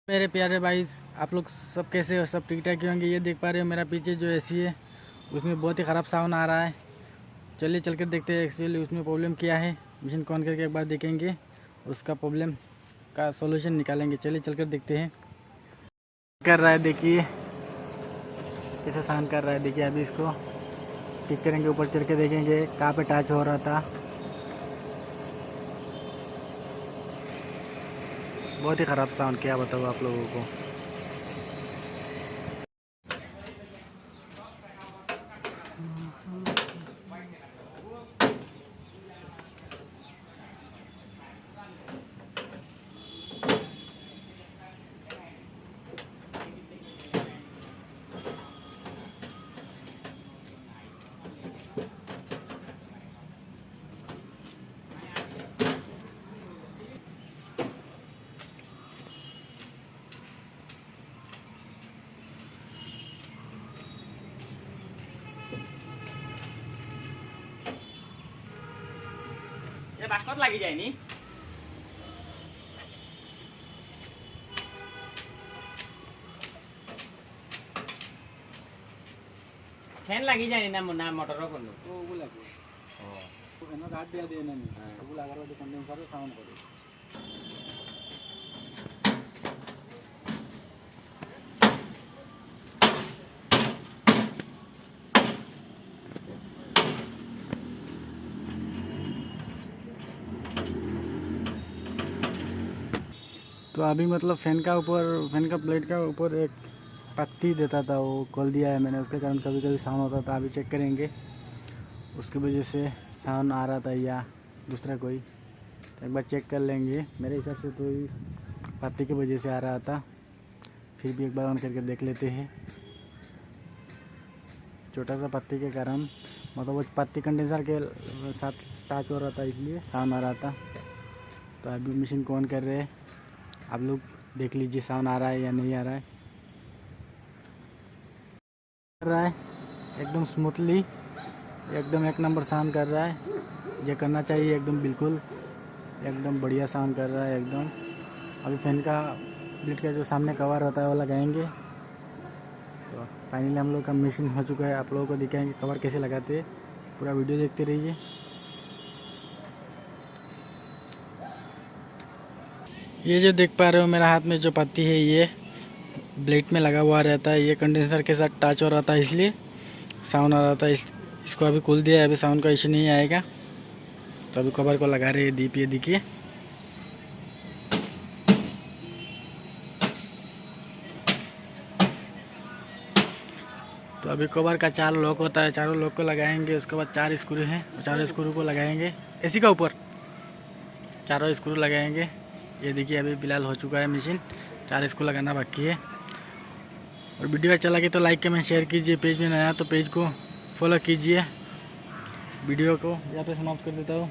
मेरे प्यारे भाई, आप लोग सब कैसे हो? सब ठीक ठाक ही होंगे। ये देख पा रहे हो मेरा पीछे जो एसी है उसमें बहुत ही ख़राब साउंड आ रहा है। चलिए चलकर देखते हैं एक्चुअली उसमें प्रॉब्लम क्या है। मशीन ऑन करके एक बार देखेंगे, उसका प्रॉब्लम का सॉल्यूशन निकालेंगे। चलिए चलकर देखते हैं। कर रहा है, देखिए कैसे साउंड कर रहा है। देखिए अभी इसको ठीक करेंगे, ऊपर चढ़ के देखेंगे कहाँ पे टच हो रहा था। बहुत ही ख़राब साउंड, क्या बताऊँ आप लोगों को। বাস্কত লাগি যায়নি ফ্যান লাগি যায়নি না না মোটরও করলো তো ওগুলো কি এনে গার্ড দিয়ে দিয়ে নেন, ওগুলো আগার কন্ডেন্সারে সাউন্ড করে। तो अभी मतलब फैन का प्लेट का ऊपर एक पत्ती देता था, वो खोल दिया है मैंने। उसके कारण कभी कभी साउंड होता था। अभी चेक करेंगे उसकी वजह से साउंड आ रहा था या दूसरा कोई, तो एक बार चेक कर लेंगे। मेरे हिसाब से तो ही पत्ती की वजह से आ रहा था। फिर भी एक बार ऑन करके देख लेते हैं। छोटा सा पत्ती के कारण, मतलब वो पत्ती कंडेंसर के साथ टच हो रहा था, इसलिए साउंड आ रहा था। तो अभी मशीन को ऑन कर रहे हैं, आप लोग देख लीजिए साउंड आ रहा है या नहीं आ रहा है। कर रहा है एकदम स्मूथली, एकदम एक नंबर साउंड कर रहा है। ये करना चाहिए एकदम, बिल्कुल एकदम बढ़िया साउंड कर रहा है एकदम। अभी फैन का प्लेट का जो सामने कवर होता है वो लगाएंगे। तो फाइनली हम लोग का मशीन हो चुका है। आप लोगों को दिखाएंगे कवर कैसे लगाते हैं। पूरा वीडियो देखते रहिए। ये जो देख पा रहे हो मेरा हाथ में जो पत्ती है, ये ब्लेड में लगा हुआ रहता है। ये कंडेंसर के साथ टच हो रहा था, इसलिए साउंड आ रहा था। इसको अभी खोल दिया है, अभी साउंड का इश्यू नहीं आएगा। तो अभी कवर को लगा रहे हैं दीप, ये देखिए। तो अभी कवर का 4 लॉक होता है, चारों लॉक को लगाएंगे। उसके बाद 4 स्क्रू हैं, चारों स्क्रू को लगाएंगे। एसी का ऊपर चारों स्क्रू लगाएंगे। ये देखिए अभी फिलहाल हो चुका है मशीन, 4 स्क्रू लगाना बाकी है। और वीडियो अच्छा लगे तो लाइक कमेंट शेयर कीजिए। पेज में नया तो पेज को फॉलो कीजिए। वीडियो को यहाँ पे समाप्त कर देता हूँ।